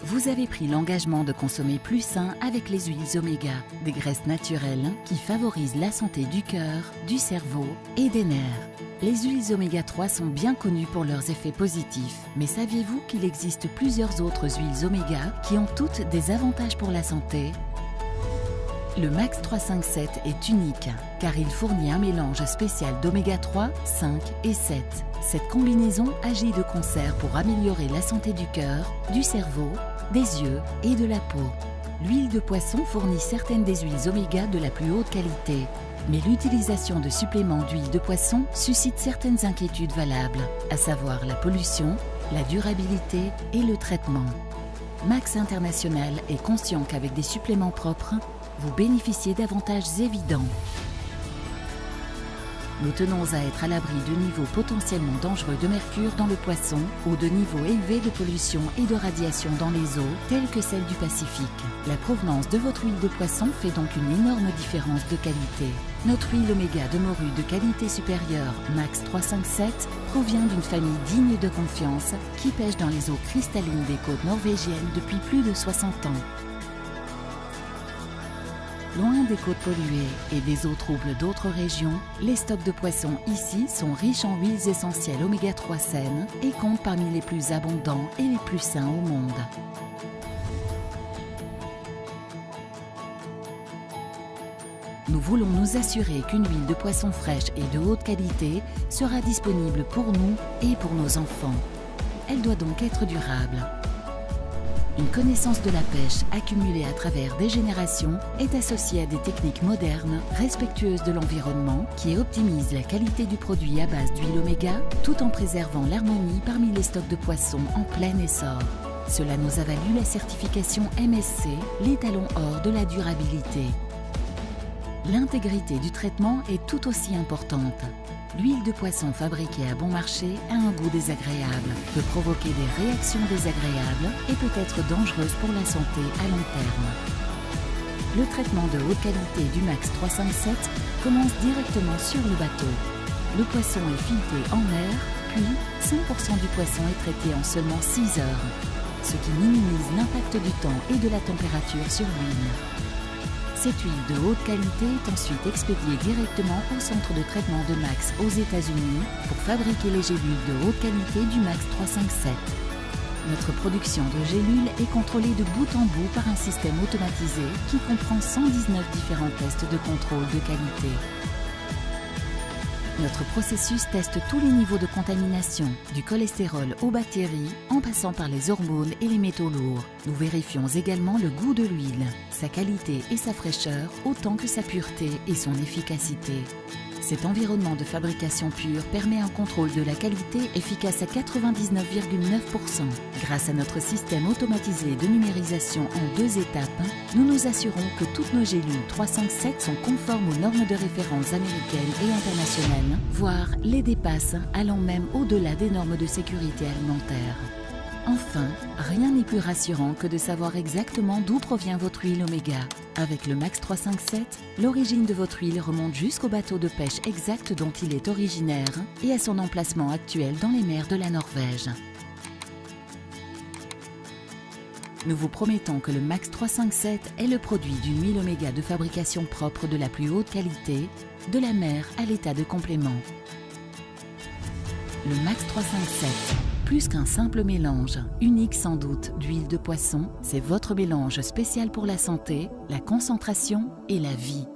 Vous avez pris l'engagement de consommer plus sain avec les huiles oméga, des graisses naturelles qui favorisent la santé du cœur, du cerveau et des nerfs. Les huiles oméga 3 sont bien connues pour leurs effets positifs, mais saviez-vous qu'il existe plusieurs autres huiles oméga qui ont toutes des avantages pour la santé? Le Max 357 est unique car il fournit un mélange spécial d'oméga 3, 5 et 7. Cette combinaison agit de concert pour améliorer la santé du cœur, du cerveau, des yeux et de la peau. L'huile de poisson fournit certaines des huiles oméga de la plus haute qualité, mais l'utilisation de suppléments d'huile de poisson suscite certaines inquiétudes valables, à savoir la pollution, la durabilité et le traitement. Max International est conscient qu'avec des suppléments propres, vous bénéficiez d'avantages évidents. Nous tenons à être à l'abri de niveaux potentiellement dangereux de mercure dans le poisson ou de niveaux élevés de pollution et de radiation dans les eaux, telles que celles du Pacifique. La provenance de votre huile de poisson fait donc une énorme différence de qualité. Notre huile oméga de morue de qualité supérieure, Max 357, provient d'une famille digne de confiance qui pêche dans les eaux cristallines des côtes norvégiennes depuis plus de 60 ans. Loin des côtes polluées et des eaux troubles d'autres régions, les stocks de poissons ici sont riches en huiles essentielles oméga 3 saines et comptent parmi les plus abondants et les plus sains au monde. Nous voulons nous assurer qu'une huile de poisson fraîche et de haute qualité sera disponible pour nous et pour nos enfants. Elle doit donc être durable. Une connaissance de la pêche accumulée à travers des générations est associée à des techniques modernes, respectueuses de l'environnement, qui optimisent la qualité du produit à base d'huile oméga, tout en préservant l'harmonie parmi les stocks de poissons en plein essor. Cela nous a valu la certification MSC, l'étalon or de la durabilité. L'intégrité du traitement est tout aussi importante. L'huile de poisson fabriquée à bon marché a un goût désagréable, peut provoquer des réactions désagréables et peut être dangereuse pour la santé à long terme. Le traitement de haute qualité du Max 357 commence directement sur le bateau. Le poisson est fileté en mer, puis 5% du poisson est traité en seulement 6 heures, ce qui minimise l'impact du temps et de la température sur l'huile. Cette huile de haute qualité est ensuite expédiée directement au centre de traitement de Max aux États-Unis pour fabriquer les gélules de haute qualité du Max 357. Notre production de gélules est contrôlée de bout en bout par un système automatisé qui comprend 119 différents tests de contrôle de qualité. Notre processus teste tous les niveaux de contamination, du cholestérol aux bactéries, en passant par les hormones et les métaux lourds. Nous vérifions également le goût de l'huile, sa qualité et sa fraîcheur, autant que sa pureté et son efficacité. Cet environnement de fabrication pure permet un contrôle de la qualité efficace à 99,9% grâce à notre système automatisé de numérisation en 2 étapes. Nous nous assurons que toutes nos gélules 357 sont conformes aux normes de référence américaines et internationales, voire les dépassent, allant même au-delà des normes de sécurité alimentaire. Enfin, rien n'est plus rassurant que de savoir exactement d'où provient votre huile oméga. Avec le Max 357, l'origine de votre huile remonte jusqu'au bateau de pêche exact dont il est originaire et à son emplacement actuel dans les mers de la Norvège. Nous vous promettons que le Max 357 est le produit d'une huile oméga de fabrication propre de la plus haute qualité, de la mer à l'état de complément. Le Max 357. Plus qu'un simple mélange, unique sans doute, d'huile de poisson, c'est votre mélange spécial pour la santé, la concentration et la vie.